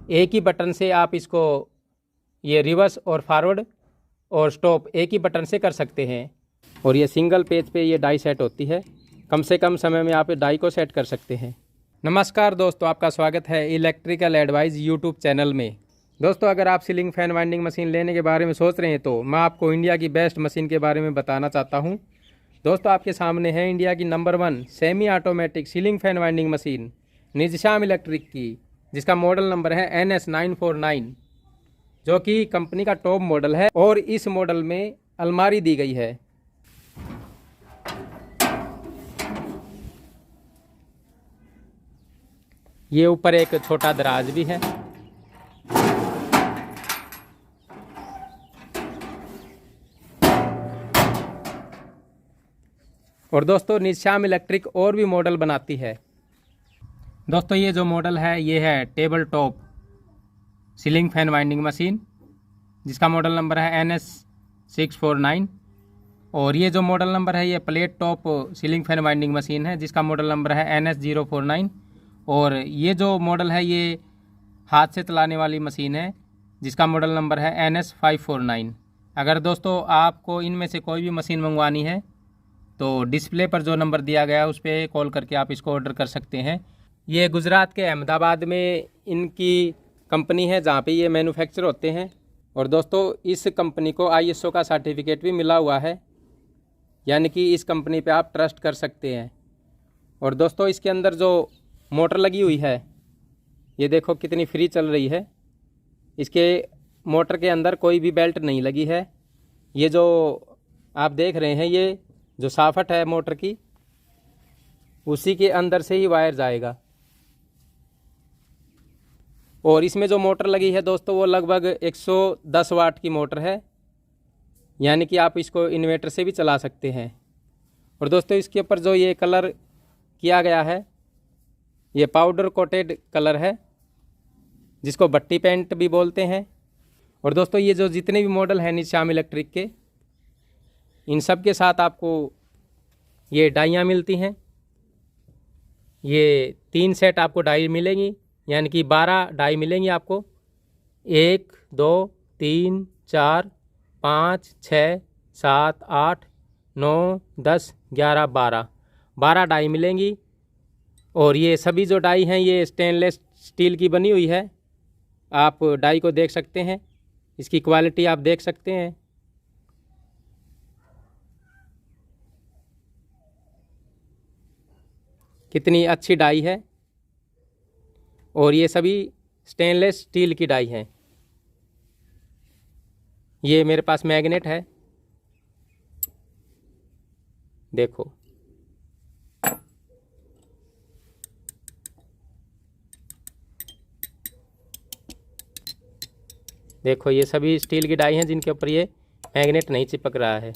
एक ही बटन से आप इसको ये रिवर्स और फॉरवर्ड और स्टॉप एक ही बटन से कर सकते हैं। और ये सिंगल पेज पे ये डाई सेट होती है। कम से कम समय में आप डाई को सेट कर सकते हैं। नमस्कार दोस्तों, आपका स्वागत है इलेक्ट्रिकल एडवाइस यूट्यूब चैनल में। दोस्तों, अगर आप सीलिंग फैन वाइंडिंग मशीन लेने के बारे में सोच रहे हैं तो मैं आपको इंडिया की बेस्ट मशीन के बारे में बताना चाहता हूं। दोस्तों, आपके सामने है इंडिया की number 1 semi automatic ceiling fan winding machine Nizsham electric की, जिसका मॉडल नंबर है NS949, जो कि कंपनी का टॉप मॉडल है। और इस मॉडल में अलमारी दी गई है। ये ऊपर एक छोटा दराज भी है। और दोस्तों, निज़शाम इलेक्ट्रिक और भी मॉडल बनाती है। दोस्तों, ये जो मॉडल है ये है table top ceiling fan winding machine, जिसका मॉडल नंबर है NS649। और ये जो मॉडल नंबर है ये plate top ceiling fan winding machine है, जिसका मॉडल नंबर है NS049। और ये जो मॉडल है ये हाथ से चलाने वाली मशीन है, जिसका मॉडल नंबर है NS549। अगर दोस्तों आपको इनमें से कोई भी मशीन मंगवानी है तो डिस्प्ले पर जो नंबर दिया गया है उस पर कॉल करके आप इसको ऑर्डर कर सकते हैं। ये गुजरात के अहमदाबाद में इनकी कंपनी है, जहाँ पे ये मैन्युफैक्चर होते हैं। और दोस्तों, इस कंपनी को ISO का सर्टिफिकेट भी मिला हुआ है, यानी कि इस कंपनी पे आप ट्रस्ट कर सकते हैं। और दोस्तों, इसके अंदर जो मोटर लगी हुई है ये देखो कितनी फ्री चल रही है। इसके मोटर के अंदर कोई भी बेल्ट नहीं लगी है। ये जो आप देख रहे हैं ये जो साफट है मोटर की, उसी के अंदर से ही वायर जाएगा। और इसमें जो मोटर लगी है दोस्तों वो लगभग 110 वाट की मोटर है, यानी कि आप इसको इन्वर्टर से भी चला सकते हैं। और दोस्तों, इसके ऊपर जो ये कलर किया गया है ये पाउडर कोटेड कलर है, जिसको भट्टी पेंट भी बोलते हैं। और दोस्तों, ये जो जितने भी मॉडल हैं निज़शाम इलेक्ट्रिक के, इन सब के साथ आपको ये डाइयाँ मिलती हैं। ये 3 सेट आपको डाई मिलेंगी, यानी कि 12 डाई मिलेंगी आपको। 1 2 3 4 5 6 7 8 9 10 11 12 डाई मिलेंगी। और ये सभी जो डाई हैं ये स्टेनलेस स्टील की बनी हुई है। आप डाई को देख सकते हैं, इसकी क्वालिटी आप देख सकते हैं। कितनी अच्छी डाई है। और ये सभी स्टेनलेस स्टील की डाई हैं। ये मेरे पास मैग्नेट है, देखो। देखो, ये सभी स्टील की डाई हैं जिनके ऊपर ये मैग्नेट नहीं चिपक रहा है।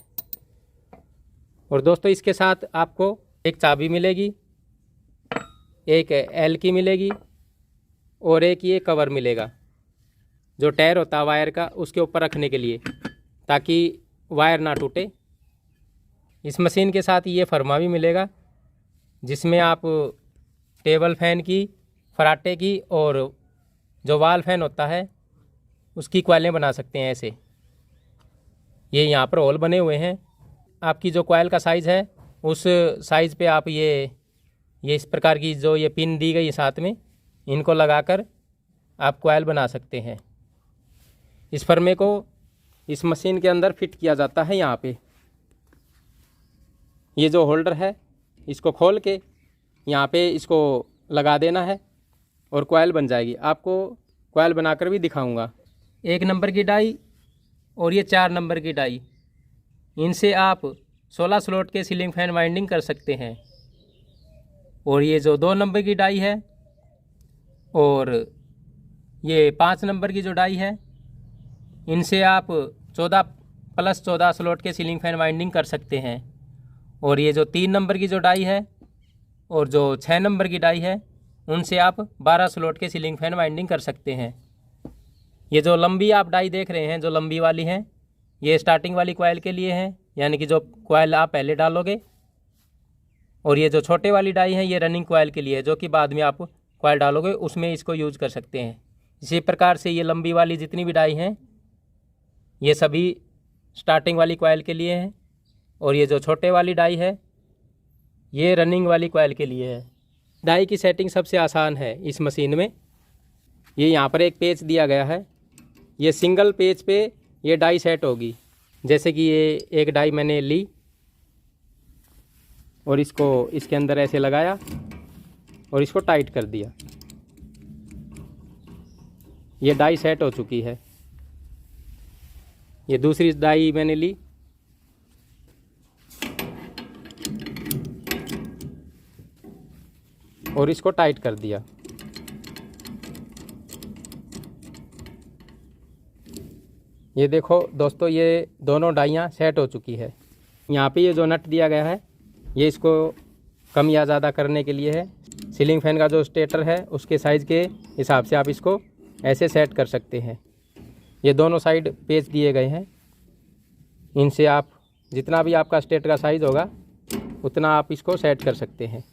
और दोस्तों, इसके साथ आपको एक चाबी मिलेगी, एक एल की मिलेगी और एक ये कवर मिलेगा जो टायर होता है वायर का, उसके ऊपर रखने के लिए, ताकि वायर ना टूटे। इस मशीन के साथ ये फरमा भी मिलेगा, जिसमें आप टेबल फैन की, फराटे की और जो वाल फैन होता है उसकी कॉइलें बना सकते हैं। ऐसे ये यहाँ पर होल बने हुए हैं। आपकी जो कॉइल का साइज़ है उस साइज़ पे आप ये इस प्रकार की जो ये पिन दी गई है साथ में, इनको लगाकर आप कॉइल बना सकते हैं। इस फर्मे को इस मशीन के अंदर फिट किया जाता है। यहाँ पे ये जो होल्डर है इसको खोल के यहाँ पे इसको लगा देना है और कॉइल बन जाएगी। आपको कॉइल बनाकर भी दिखाऊंगा। 1 नंबर की डाई और ये 4 नंबर की डाई, इनसे आप 16 स्लॉट के सीलिंग फैन वाइंडिंग कर सकते हैं। और ये जो 2 नंबर की डाई है और ये 5 नंबर की जो डाई है, इनसे आप 14+14 स्लॉट के सीलिंग फैन वाइंडिंग कर सकते हैं। और ये जो 3 नंबर की जो डाई है और जो 6 नंबर की डाई है, उनसे आप 12 स्लॉट के सीलिंग फैन वाइंडिंग कर सकते हैं। ये जो लंबी आप डाई देख रहे हैं, जो लंबी वाली हैं, ये स्टार्टिंग वाली कॉइल के लिए हैं, यानी कि जो कॉइल आप पहले डालोगे। और ये जो छोटे वाली डाई है ये रनिंग कॉइल के लिए है, जो कि बाद में आप कॉइल डालोगे उसमें इसको यूज़ कर सकते हैं। इसी प्रकार से ये लंबी वाली जितनी भी डाई हैं ये सभी स्टार्टिंग वाली कॉइल के लिए हैं, और ये जो छोटे वाली डाई है ये रनिंग वाली कॉइल के लिए है। डाई की सेटिंग सबसे आसान है इस मशीन में। ये यहाँ पर एक पेच दिया गया है, ये सिंगल पेच पे ये डाई सेट होगी। जैसे कि ये एक डाई मैंने ली और इसको इसके अंदर ऐसे लगाया और इसको टाइट कर दिया, ये डाई सेट हो चुकी है। ये दूसरी डाई मैंने ली और इसको टाइट कर दिया। ये देखो दोस्तों, ये दोनों डाइयाँ सेट हो चुकी है। यहाँ पे ये जो नट दिया गया है ये इसको कम या ज़्यादा करने के लिए है। सीलिंग फैन का जो स्टेटर है उसके साइज़ के हिसाब से आप इसको ऐसे सेट कर सकते हैं। ये दोनों साइड पेच दिए गए हैं, इनसे आप जितना भी आपका स्टेटर का साइज़ होगा उतना आप इसको सेट कर सकते हैं।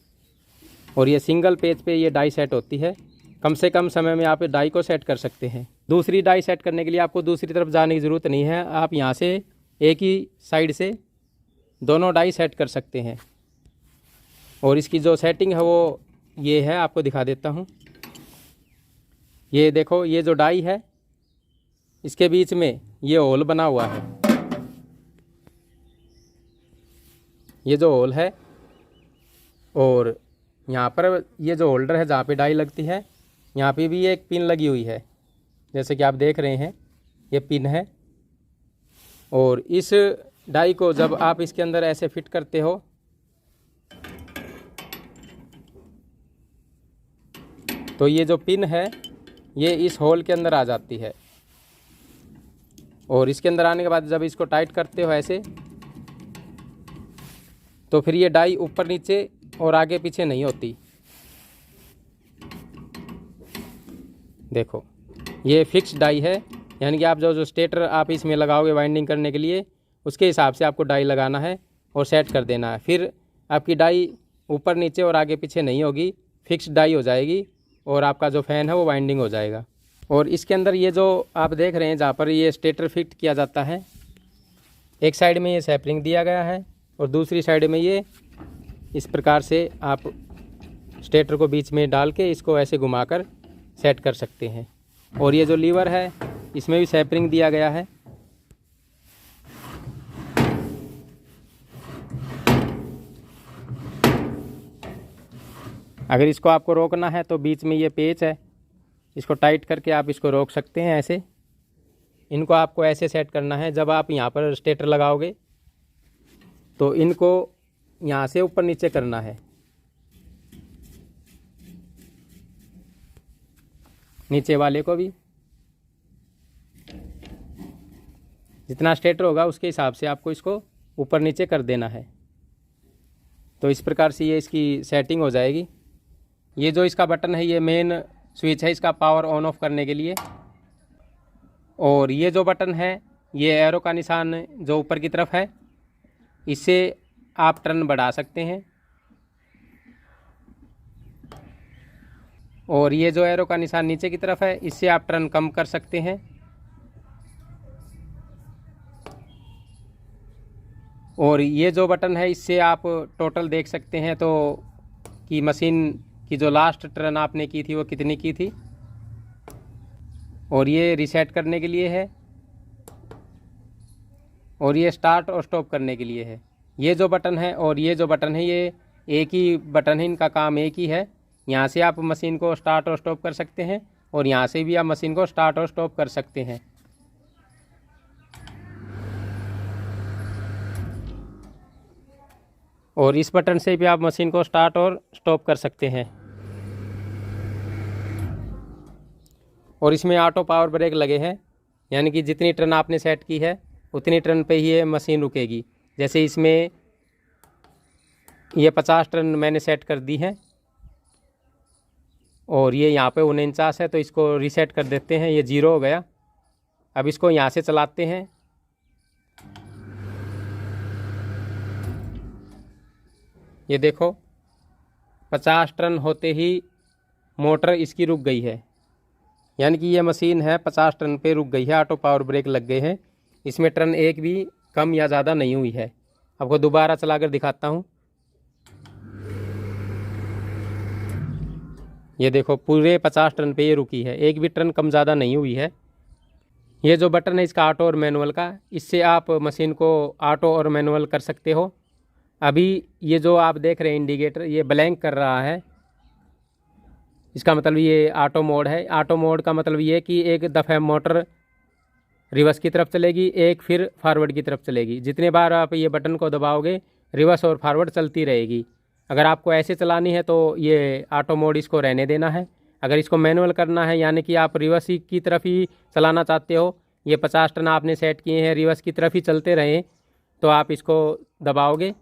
और ये सिंगल पेज पे ये डाई सेट होती है। कम से कम समय में आप डाई को सेट कर सकते हैं। दूसरी डाई सेट करने के लिए आपको दूसरी तरफ जाने की ज़रूरत नहीं है, आप यहाँ से एक ही साइड से दोनों डाई सेट कर सकते हैं। और इसकी जो सेटिंग है वो ये है, आपको दिखा देता हूँ। ये देखो, ये जो डाई है इसके बीच में ये होल बना हुआ है। ये जो होल है और यहाँ पर ये जो होल्डर है जहाँ पे डाई लगती है यहाँ पे भी एक पिन लगी हुई है, जैसे कि आप देख रहे हैं ये पिन है। और इस डाई को जब आप इसके अंदर ऐसे फिट करते हो तो ये जो पिन है ये इस होल के अंदर आ जाती है। और इसके अंदर आने के बाद जब इसको टाइट करते हो ऐसे तो फिर ये डाई ऊपर नीचे और आगे पीछे नहीं होती। देखो, ये फिक्स डाई है, यानी कि आप जो स्टेटर आप इसमें लगाओगे वाइंडिंग करने के लिए उसके हिसाब से आपको डाई लगाना है और सेट कर देना है। फिर आपकी डाई ऊपर नीचे और आगे पीछे नहीं होगी, फिक्स डाई हो जाएगी और आपका जो फ़ैन है वो वाइंडिंग हो जाएगा। और इसके अंदर ये जो आप देख रहे हैं जहाँ पर ये स्टेटर फिट किया जाता है, एक साइड में ये सैपरिंग दिया गया है और दूसरी साइड में ये इस प्रकार से आप स्टेटर को बीच में डाल के इसको ऐसे घुमाकर सेट कर सकते हैं। और ये जो लीवर है इसमें भी सैपरिंग दिया गया है। अगर इसको आपको रोकना है तो बीच में ये पेच है, इसको टाइट करके आप इसको रोक सकते हैं ऐसे। इनको आपको ऐसे सेट करना है, जब आप यहाँ पर स्टेटर लगाओगे तो इनको यहाँ से ऊपर नीचे करना है, नीचे वाले को भी जितना स्टेटर होगा उसके हिसाब से आपको इसको ऊपर नीचे कर देना है। तो इस प्रकार से ये इसकी सेटिंग हो जाएगी। ये जो इसका बटन है ये मेन स्विच है इसका पावर ऑन ऑफ करने के लिए। और ये जो बटन है ये एरो का निशान जो ऊपर की तरफ है, इससे आप टर्न बढ़ा सकते हैं। और ये जो एरो का निशान नीचे की तरफ है इससे आप टर्न कम कर सकते हैं। और ये जो बटन है इससे आप टोटल देख सकते हैं तो कि मशीन की जो लास्ट टर्न आपने की थी वो कितनी की थी। और ये रीसेट करने के लिए है और ये स्टार्ट और स्टॉप करने के लिए है। ये जो बटन है और ये जो बटन है ये एक ही बटन है, इनका काम एक ही है। यहाँ से आप मशीन को स्टार्ट और स्टॉप कर सकते हैं और यहाँ से भी आप मशीन को स्टार्ट और स्टॉप कर सकते हैं। और इस बटन से भी आप मशीन को स्टार्ट और स्टॉप कर सकते हैं। और इसमें ऑटो पावर ब्रेक लगे हैं, यानी कि जितनी टर्न आपने सेट की है उतनी टर्न पे ही ये मशीन रुकेगी। जैसे इसमें ये 50 टर्न मैंने सेट कर दी है और ये यहाँ पे 49 है, तो इसको रीसेट कर देते हैं, ये 0 हो गया। अब इसको यहाँ से चलाते हैं। ये देखो 50 टर्न होते ही मोटर इसकी रुक गई है। यानी कि ये मशीन है 50 टन पे रुक गई है, ऑटो पावर ब्रेक लग गए हैं, इसमें टर्न एक भी कम या ज़्यादा नहीं हुई है। आपको दोबारा चलाकर दिखाता हूँ। ये देखो पूरे 50 टन पे ये रुकी है, एक भी टर्न कम ज़्यादा नहीं हुई है। ये जो बटन है इसका ऑटो और मैनुअल का, इससे आप मशीन को ऑटो और मैनुअल कर सकते हो। अभी ये जो आप देख रहे हैं इंडिकेटर, ये ब्लैंक कर रहा है, इसका मतलब ये ऑटो मोड है। ऑटो मोड का मतलब ये कि एक दफ़ा मोटर रिवर्स की तरफ चलेगी, एक फिर फॉरवर्ड की तरफ चलेगी। जितने बार आप ये बटन को दबाओगे रिवर्स और फॉरवर्ड चलती रहेगी। अगर आपको ऐसे चलानी है तो ये ऑटो मोड इसको रहने देना है। अगर इसको मैनुअल करना है, यानी कि आप रिवर्स की तरफ ही चलाना चाहते हो, ये 50 टन आपने सेट किए हैं, रिवर्स की तरफ ही चलते रहें, तो आप इसको दबाओगे।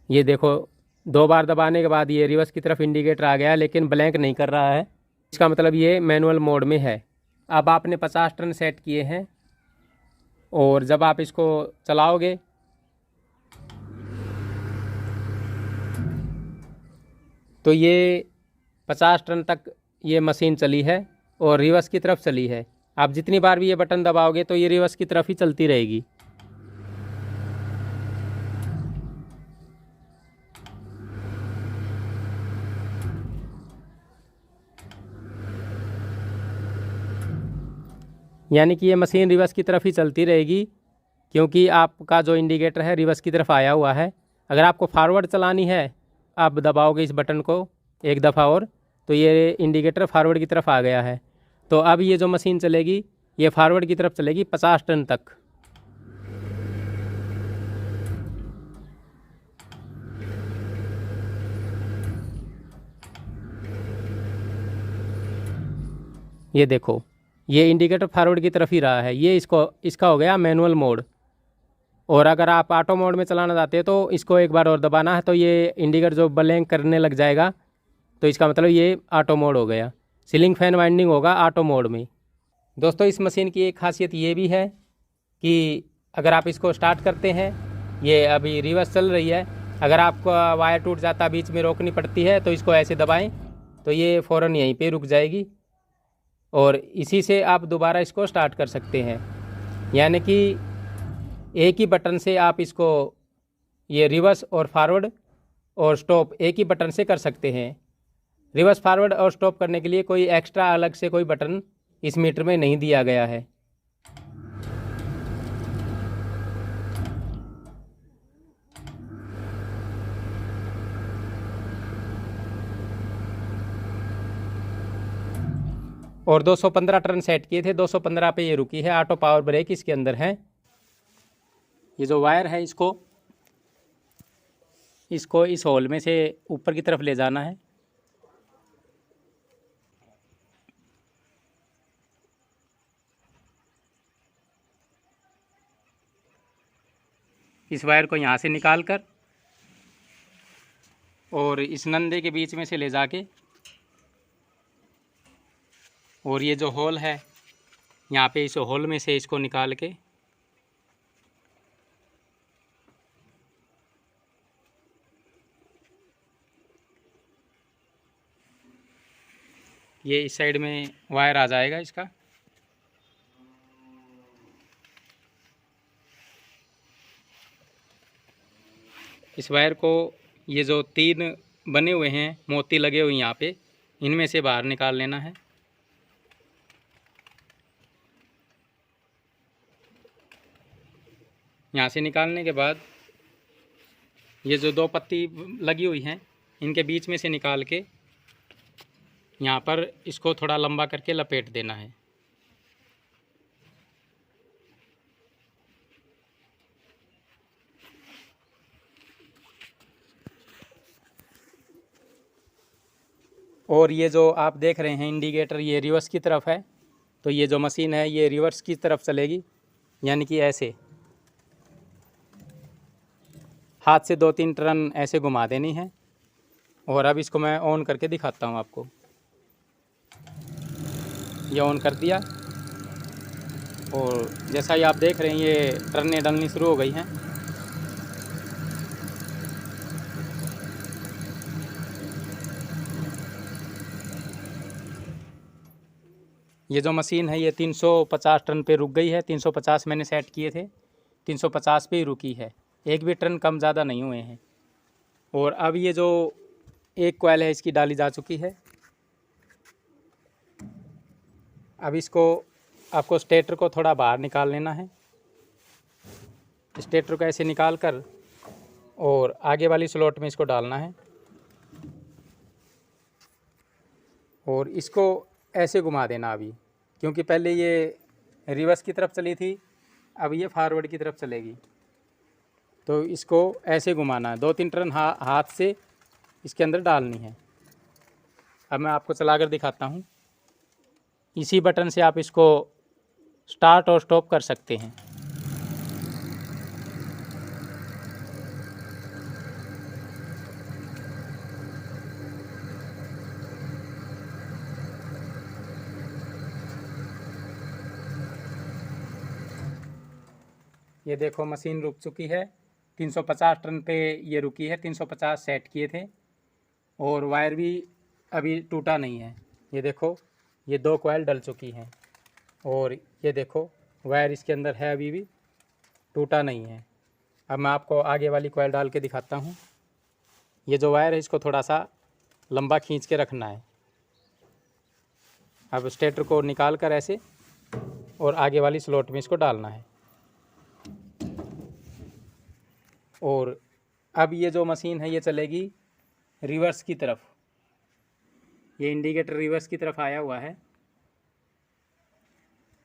ये देखो 2 बार दबाने के बाद ये रिवर्स की तरफ इंडिकेटर आ गया, लेकिन ब्लैंक नहीं कर रहा है, इसका मतलब ये मैनुअल मोड में है। अब आपने 50 टन सेट किए हैं और जब आप इसको चलाओगे तो ये 50 टन तक ये मशीन चली है और रिवर्स की तरफ चली है। आप जितनी बार भी ये बटन दबाओगे तो ये रिवर्स की तरफ ही चलती रहेगी। यानी कि ये मशीन रिवर्स की तरफ ही चलती रहेगी, क्योंकि आपका जो इंडिकेटर है रिवर्स की तरफ आया हुआ है। अगर आपको फॉरवर्ड चलानी है, आप दबाओगे इस बटन को एक दफ़ा और, तो ये इंडिकेटर फॉरवर्ड की तरफ आ गया है। तो अब ये जो मशीन चलेगी ये फॉरवर्ड की तरफ चलेगी 50 टन तक। ये देखो ये इंडिकेटर फॉरवर्ड की तरफ ही रहा है, ये इसका हो गया मैनुअल मोड। और अगर आप ऑटो मोड में चलाना चाहते हो तो इसको एक बार और दबाना है, तो ये इंडिकेटर जो ब्लैंक करने लग जाएगा, तो इसका मतलब ये ऑटो मोड हो गया। सीलिंग फैन वाइंडिंग होगा ऑटो मोड में। दोस्तों इस मशीन की एक खासियत ये भी है कि अगर आप इसको स्टार्ट करते हैं, ये अभी रिवर्स चल रही है, अगर आपका वायर टूट जाता बीच में रोकनी पड़ती है तो इसको ऐसे दबाएं तो ये फ़ौरन यहीं पे रुक जाएगी और इसी से आप दोबारा इसको स्टार्ट कर सकते हैं। यानी कि एक ही बटन से आप इसको ये रिवर्स और फॉरवर्ड और स्टॉप एक ही बटन से कर सकते हैं। रिवर्स फॉरवर्ड और स्टॉप करने के लिए कोई एक्स्ट्रा अलग से कोई बटन इस मीटर में नहीं दिया गया है। और 215 टन सेट किए थे, 215 पे ये रुकी है। ऑटो पावर ब्रेक इसके अंदर है। ये जो वायर है इसको इस होल में से ऊपर की तरफ ले जाना है। इस वायर को यहाँ से निकाल कर और इस नंदे के बीच में से ले जाके, और ये जो होल है यहाँ पे इस होल में से इसको निकाल के ये इस साइड में वायर आ जाएगा इसका। इस वायर को ये जो 3 बने हुए हैं मोती लगे हुए यहाँ पे, इनमें से बाहर निकाल लेना है। यहाँ से निकालने के बाद ये जो 2 पत्ती लगी हुई हैं इनके बीच में से निकाल के यहाँ पर इसको थोड़ा लंबा करके लपेट देना है। और ये जो आप देख रहे हैं इंडिकेटर, ये रिवर्स की तरफ है, तो ये जो मशीन है ये रिवर्स की तरफ चलेगी, यानी कि ऐसे हाथ से 2-3 टर्न ऐसे घुमा देनी है। और अब इसको मैं ऑन करके दिखाता हूँ आपको। ये ऑन कर दिया और जैसा ही आप देख रहे हैं ये टर्नें डलनी शुरू हो गई हैं। ये जो मशीन है ये 350 टन पे रुक गई है। 350 मैंने सेट किए थे, 350 पे ही रुकी है, एक भी टन कम ज़्यादा नहीं हुए हैं। और अब ये जो एक कॉइल है इसकी डाली जा चुकी है। अब इसको आपको स्टेटर को थोड़ा बाहर निकाल लेना है। स्टेटर को ऐसे निकाल कर और आगे वाली स्लॉट में इसको डालना है और इसको ऐसे घुमा देना अभी, क्योंकि पहले ये रिवर्स की तरफ चली थी, अब ये फॉरवर्ड की तरफ चलेगी। तो इसको ऐसे घुमाना है, 2-3 टर्न हाथ से इसके अंदर डालनी है। अब मैं आपको चलाकर दिखाता हूँ। इसी बटन से आप इसको स्टार्ट और स्टॉप कर सकते हैं। ये देखो मशीन रुक चुकी है, 350 टन पे ये रुकी है। 350 सेट किए थे और वायर भी अभी टूटा नहीं है। ये देखो ये 2 कॉइल डल चुकी हैं और ये देखो वायर इसके अंदर है, अभी भी टूटा नहीं है। अब मैं आपको आगे वाली कॉइल डाल के दिखाता हूँ। ये जो वायर है इसको थोड़ा सा लंबा खींच के रखना है। अब स्टेटर को निकाल कर ऐसे और आगे वाली स्लॉट में इसको डालना है। और अब ये जो मशीन है ये चलेगी रिवर्स की तरफ। ये इंडिकेटर रिवर्स की तरफ आया हुआ है।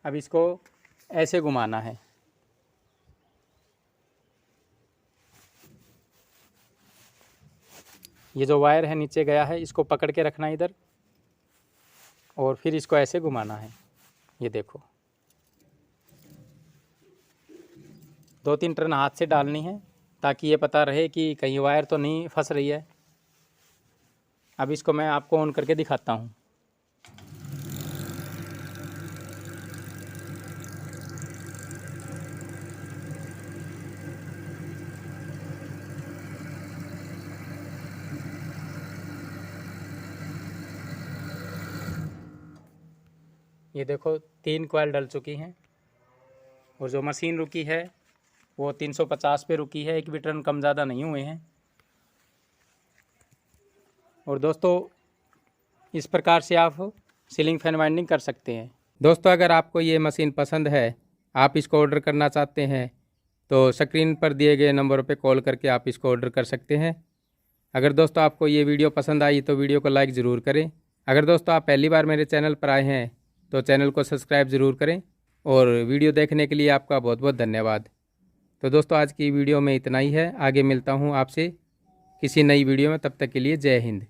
अब इसको ऐसे घुमाना है। ये जो वायर है नीचे गया है, इसको पकड़ के रखना है इधर और फिर इसको ऐसे घुमाना है। ये देखो 2-3 टर्न हाथ से डालनी है ताकि ये पता रहे कि कहीं वायर तो नहीं फंस रही है। अब इसको मैं आपको ऑन करके दिखाता हूँ। ये देखो 3 कॉइल डल चुकी हैं और जो मशीन रुकी है वो 350 पे रुकी है, एक भी टर्न कम ज़्यादा नहीं हुए हैं। और दोस्तों इस प्रकार से आप सीलिंग फैन वाइंडिंग कर सकते हैं। दोस्तों अगर आपको ये मशीन पसंद है, आप इसको ऑर्डर करना चाहते हैं तो स्क्रीन पर दिए गए नंबरों पे कॉल करके आप इसको ऑर्डर कर सकते हैं। अगर दोस्तों आपको ये वीडियो पसंद आई तो वीडियो को लाइक ज़रूर करें। अगर दोस्तों आप पहली बार मेरे चैनल पर आए हैं तो चैनल को सब्सक्राइब ज़रूर करें और वीडियो देखने के लिए आपका बहुत बहुत धन्यवाद। तो दोस्तों आज की वीडियो में इतना ही है। आगे मिलता हूँ आपसे किसी नई वीडियो में, तब तक के लिए जय हिंद।